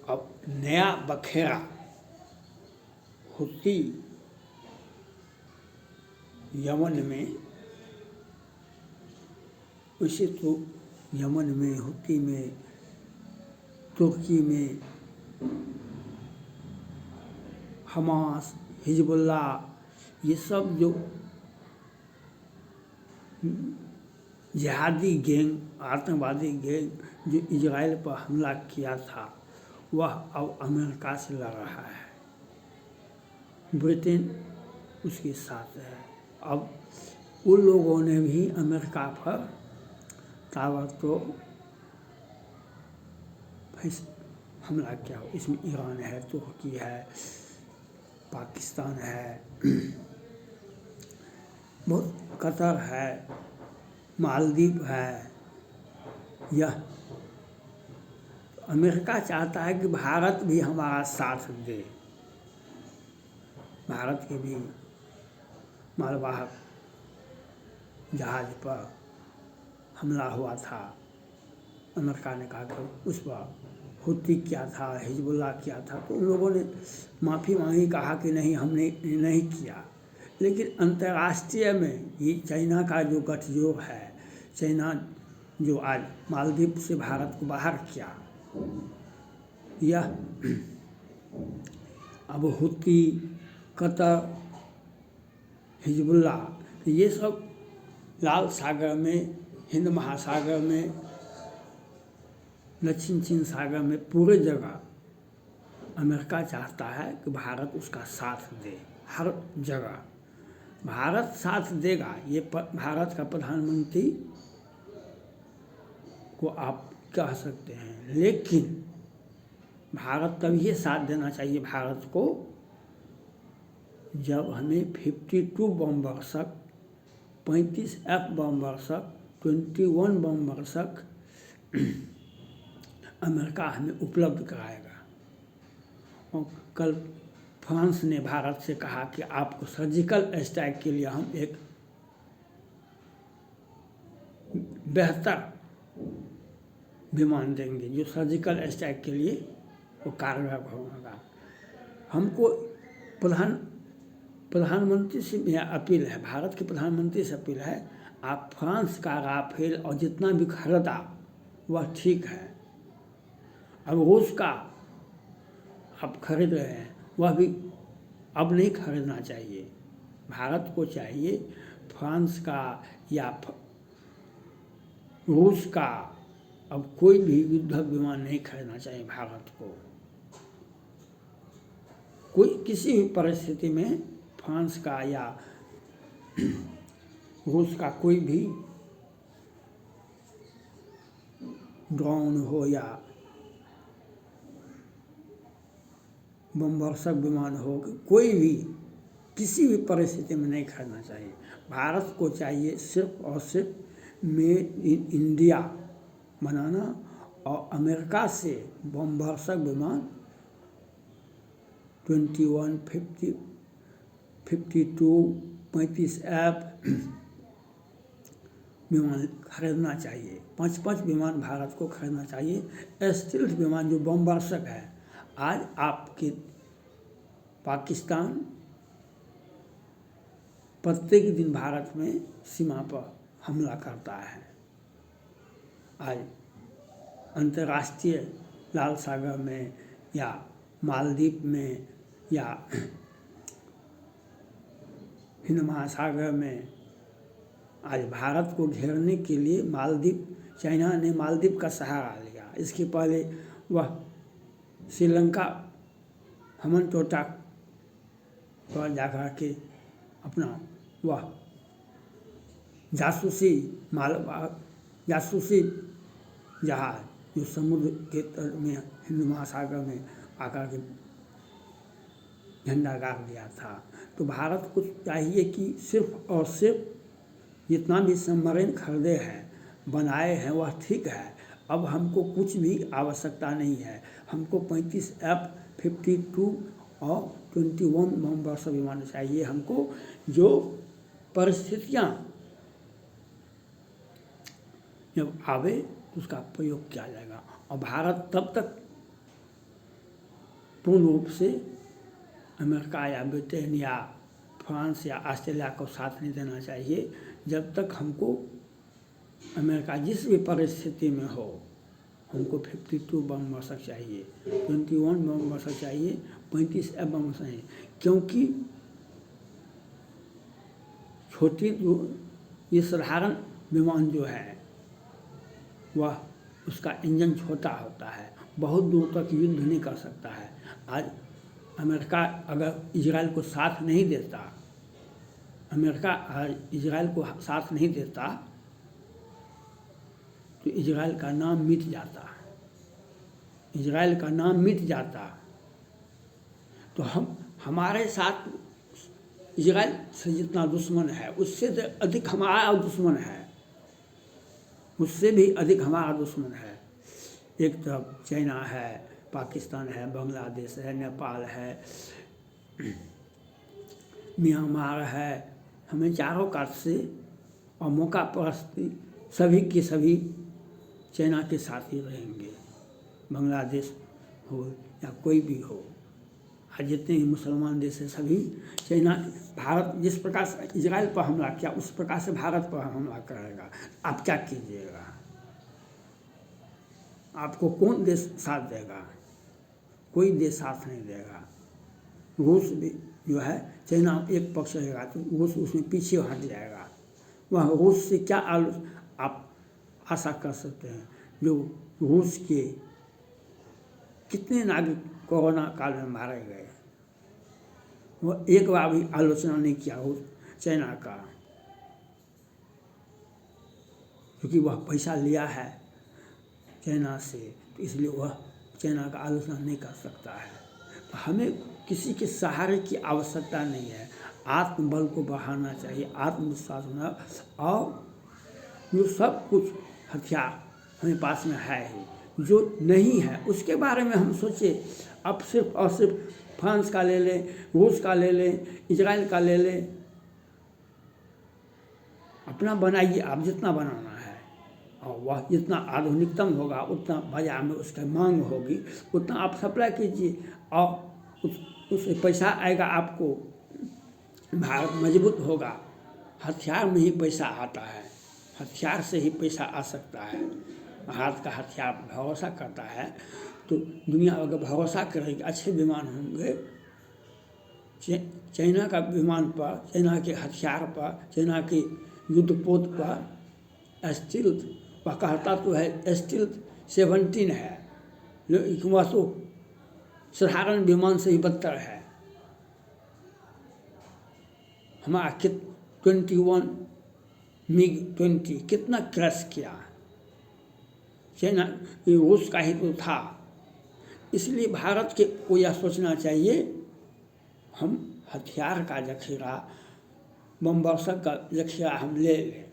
अब नया बखेरा हुती यमन में, वैसे तो यमन में, हुती में, तुर्की में, हमास, हिजबुल्लाह, ये सब जो जिहादी गैंग, आतंकवादी गैंग जो इजराइल पर हमला किया था, वह अब अमेरिका से लड़ रहा है। ब्रिटेन उसके साथ है। अब उन लोगों ने भी अमेरिका पर ताबड़तोड़ हमला किया। इसमें ईरान है, तुर्की है, पाकिस्तान है, बहुत कतर है, मालदीव है। यह अमेरिका चाहता है कि भारत भी हमारा साथ दे। भारत के भी मालवाहक जहाज पर हमला हुआ था। अमेरिका ने कहा कि उस पर हुती किया था, हिजबुल्लाह किया था, तो उन लोगों ने माफ़ी मांगी, कहा कि नहीं, हमने नहीं किया। लेकिन अंतर्राष्ट्रीय में ये चाइना का जो गठजोड़ है, चाइना जो आज मालदीव से भारत को बाहर किया, यह अब हुती, कतर, हिजबुल्लाह, ये सब लाल सागर में, हिंद महासागर में, दक्षिण चीन सागर में, पूरे जगह अमेरिका चाहता है कि भारत उसका साथ दे। हर जगह भारत साथ देगा। ये भारत का प्रधानमंत्री को आप कह सकते हैं, लेकिन भारत तभी साथ देना चाहिए भारत को जब हमें 52 बमवर्षक, 35 F बमवर्षक, 21 बमवर्षक अमेरिका हमें उपलब्ध कराएगा। और कल फ्रांस ने भारत से कहा कि आपको सर्जिकल स्ट्राइक के लिए हम एक बेहतर विमान देंगे जो सर्जिकल स्ट्राइक के लिए वो कारगर होगा। हमको प्रधानमंत्री से यह अपील है, भारत के प्रधानमंत्री से अपील है, आप फ्रांस का राफेल और जितना भी खरीदा वह ठीक है। अब रूस का आप खरीद रहे हैं, वह भी अब नहीं खरीदना चाहिए। भारत को चाहिए फ्रांस का या रूस का अब कोई भी युद्धक विमान नहीं खरीदना चाहिए भारत को। कोई किसी भी परिस्थिति में फ्रांस का या रूस का कोई भी ड्रोन हो या बमवर्षक विमान हो, कोई भी किसी भी परिस्थिति में नहीं खरीदना चाहिए। भारत को चाहिए सिर्फ और सिर्फ मेड इन इंडिया बनाना और अमेरिका से बमवर्षक विमान 21, 50, 52, 35 F विमान खरीदना चाहिए। 5-5 विमान भारत को खरीदना चाहिए। स्टील्थ विमान जो बमवर्षक है, आज आपके पाकिस्तान प्रत्येक दिन भारत में सीमा पर हमला करता है। आज अंतर्राष्ट्रीय लाल सागर में या मालदीव में या हिंद महासागर में आज भारत को घेरने के लिए मालदीव, चाइना ने मालदीव का सहारा लिया। इसके पहले वह श्रीलंका हमन टोटा पर जाकर के अपना वह जासूसी जहाज जो समुद्र के तट में हिंद महासागर में आकर के झंडा गाड़ दिया था। तो भारत को चाहिए कि सिर्फ और सिर्फ जितना भी सबमरीन खरीदे हैं, बनाए हैं, वह ठीक है। अब हमको कुछ भी आवश्यकता नहीं है। हमको 35 F, 52 और 21 बमवर्षक विमान चाहिए। हमको जो परिस्थितियाँ जब आवे उसका प्रयोग किया जाएगा। और भारत तब तक पूर्ण रूप से अमेरिका या ब्रिटेन या फ्रांस या ऑस्ट्रेलिया को साथ नहीं देना चाहिए जब तक हमको अमेरिका जिस भी परिस्थिति में हो हमको 52 बम वर्षक चाहिए, 21 बम वर्षक चाहिए, 35 बम वर्षक चाहिए। क्योंकि छोटी ये साधारण विमान जो है वह उसका इंजन छोटा होता है, बहुत दूर तक युद्ध नहीं कर सकता है। आज अमेरिका अगर इजराइल को साथ नहीं देता, अमेरिका आज इजराइल को साथ नहीं देता तो इजराइल का नाम मिट जाता, इजराइल का नाम मिट जाता। तो हमारे साथ इजराइल से जितना दुश्मन है उससे अधिक हमारा दुश्मन है, उससे भी अधिक हमारा दुश्मन है। एक तरफ चाइना है, पाकिस्तान है, बांग्लादेश है, नेपाल है, म्यांमार है। हमें चारों कात से और मौका परस्ती सभी के सभी चाइना के साथ ही रहेंगे, बांग्लादेश हो या कोई भी हो। आज जितने ही मुसलमान देश है सभी चाइना, भारत जिस प्रकार से इजराइल पर हमला किया उस प्रकार से भारत पर हमला करेगा। आप क्या कीजिएगा? आपको कौन देश साथ देगा? कोई देश साथ नहीं देगा। रूस भी जो है, चाइना एक पक्ष रहेगा तो रूस उसमें पीछे हट जाएगा। वह रूस से क्या आप आशा कर सकते हैं? जो रूस के कितने नागरिक कोरोना काल में मारे गए, वो एक बार भी आलोचना नहीं किया रूस चाइना का, क्योंकि वह पैसा लिया है चाइना से, तो इसलिए वह चाइना का आलोचना नहीं कर सकता है। तो हमें किसी के सहारे की आवश्यकता नहीं है, आत्मबल को बढ़ाना चाहिए, आत्मविश्वास होना। और जो सब कुछ हथियार हमें पास में है ही, जो नहीं है उसके बारे में हम सोचें। अब सिर्फ और सिर्फ फ्रांस का ले लें, रूस का ले लें, इजराइल का ले लें, अपना बनाइए आप जितना बनाना है, और वह जितना आधुनिकतम होगा उतना बाजार में उसका मांग होगी, उतना आप सप्लाई कीजिए और उससे पैसा आएगा आपको, भारत मजबूत होगा। हथियार में ही पैसा आता है, हथियार से ही पैसा आ सकता है। भारत का हथियार भरोसा करता है तो दुनिया अगर भरोसा करेगी, अच्छे विमान होंगे, चाइना का विमान पर, चाइना के हथियार पर, चाइना के युद्धपोत पर स्टील्थ, वह कहता तो है स्टील्थ 17 है, लेकिन वह तो साधारण विमान से ही बदतर है। हमारा 21 MiG-20 कितना क्रैश किया, चाइना रूस का ही तो था। इसलिए भारत के को यह सोचना चाहिए हम हथियार का जखीरा, बम वर्षक का जखीरा हम ले लें।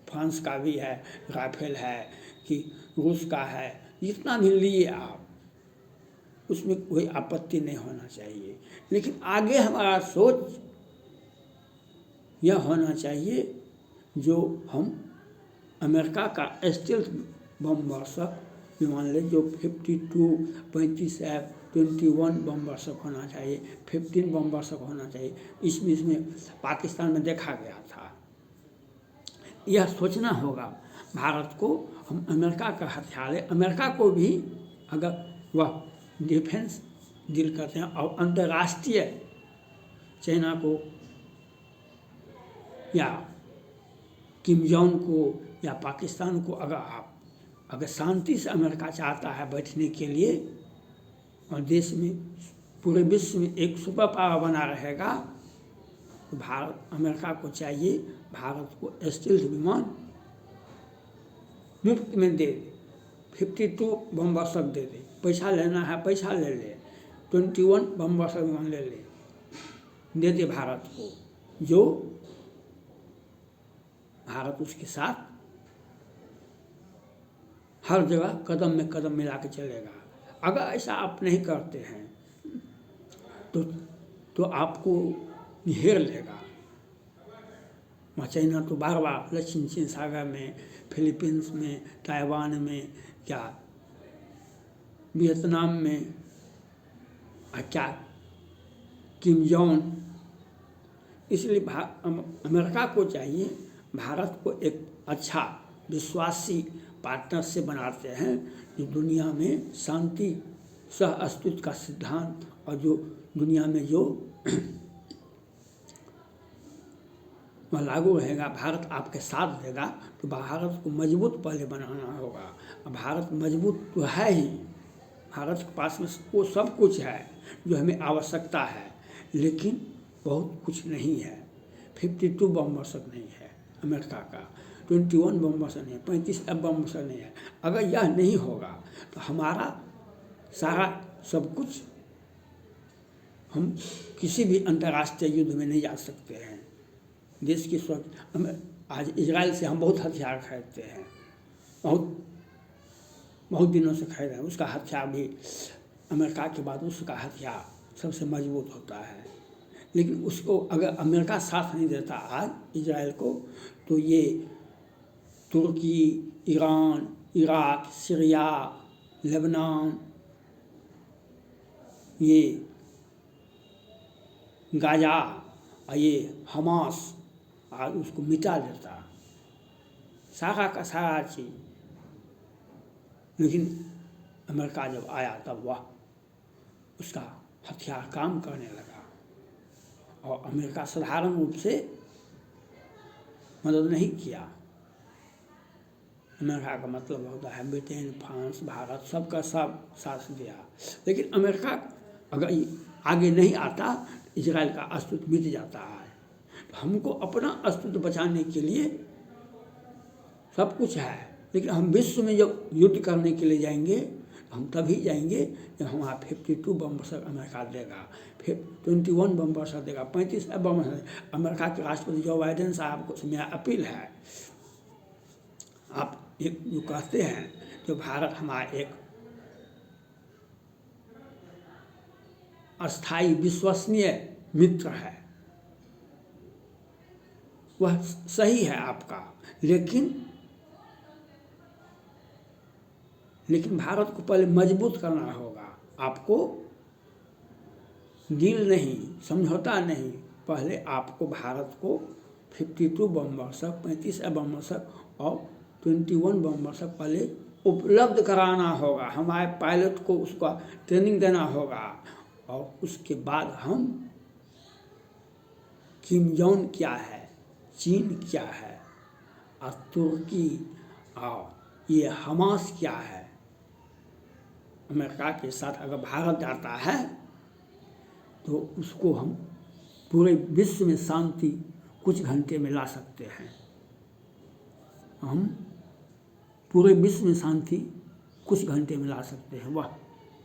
फ्रांस का भी है, राफेल है कि रूस का है, जितना भी लिए आप, उसमें कोई आपत्ति नहीं होना चाहिए। लेकिन आगे हमारा सोच यह होना चाहिए जो हम अमेरिका का स्टील्थ बम वर्षक विमान ले, जो 52, 35 F, 21 बम वर्षक होना चाहिए, 15 बम वर्षक होना चाहिए। इसमें पाकिस्तान में देखा गया था। यह सोचना होगा भारत को, हम अमेरिका का हथियार ले, अमेरिका को भी अगर वह डिफेंस डील करते हैं और अंतर्राष्ट्रीय चाइना को या किम जोंग को या पाकिस्तान को अगर शांति से अमेरिका चाहता है बैठने के लिए और देश में पूरे विश्व में एक सुपर पावर बना रहेगा, तो भारत अमेरिका को चाहिए भारत को स्टील्थ विमान मुफ्त में दे दे, 52 बम वर्षक दे दे, पैसा लेना है पैसा ले ले, 21 बम वर्षक विमान ले ले, दे दे भारत को, जो भारत उसके साथ हर जगह कदम में कदम मिला के चलेगा। अगर ऐसा आप नहीं करते हैं तो आपको घेर लेगा। चाइना तो बार बार दक्षिण चीन सागर में फिलीपींस में, ताइवान में, क्या वियतनाम में, क्या किम जोंग। इसलिए अमेरिका को चाहिए भारत को एक अच्छा विश्वासी पार्टनर से बनाते हैं जो दुनिया में शांति सह अस्तित्व का सिद्धांत और जो दुनिया में जो लागू रहेगा, भारत आपके साथ देगा। तो भारत को मजबूत पहले बनाना होगा। भारत मजबूत तो है ही, भारत के पास में वो सब कुछ है जो हमें आवश्यकता है, लेकिन बहुत कुछ नहीं है। 52 बम वर्षक नहीं है अमेरिका का, 21 बम वर्षक नहीं है, 35 बम वर्षक नहीं है। अगर यह नहीं होगा तो हमारा सारा सब कुछ, हम किसी भी अंतर्राष्ट्रीय युद्ध में नहीं जा सकते हैं। देश की सुरक्षा, आज इजराइल से हम बहुत हथियार खरीदते हैं, बहुत दिनों से खरीद रहे हैं। उसका हथियार भी अमेरिका के बाद उसका हथियार सबसे मजबूत होता है। लेकिन उसको अगर अमेरिका साथ नहीं देता आज इजराइल को, तो ये तुर्की, ईरान, इराक, सीरिया, लेबनान, ये गाजा और ये हमास आज उसको मिटा देता सारा का सारा चीज़। लेकिन अमेरिका जब आया तब वह उसका हथियार काम करने लगा, और अमेरिका साधारण रूप से मदद नहीं किया। अमेरिका का मतलब होता है ब्रिटेन, फ्रांस, भारत, सबका सब साथ दिया। लेकिन अमेरिका अगर आगे नहीं आता, इजराइल का अस्तित्व मिट जाता है। तो हमको अपना अस्तित्व बचाने के लिए सब कुछ है, लेकिन हम विश्व में जब युद्ध करने के लिए जाएंगे तो हम तभी जाएंगे जब हमारा 52 बम वर्षक अमेरिका देगा, फिर 21 बम वर्षक देगा, 35 बम वर्षक। अमेरिका के राष्ट्रपति जो बाइडेन साहब को मेरा अपील है, आप एक जो कहते हैं जो भारत हमारा एक अस्थायी विश्वसनीय मित्र है, वह सही है आपका, लेकिन भारत को पहले मजबूत करना होगा। आपको डील नहीं, समझौता नहीं, पहले आपको भारत को 52 बम वर्षक, 35 बम वर्षक और 21 बम वर्षक पहले उपलब्ध कराना होगा। हमारे पायलट को उसका ट्रेनिंग देना होगा, और उसके बाद हम किम जोंग क्या है, चीन क्या है, और तुर्की और ये हमास क्या है, अमेरिका के साथ अगर भारत जाता है तो उसको हम पूरे विश्व में शांति कुछ घंटे में ला सकते हैं। हम पूरे विश्व में शांति कुछ घंटे में ला सकते हैं। वह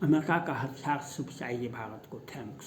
अमेरिका का हथियार सिर्फ चाहिए भारत को। थैंक्स।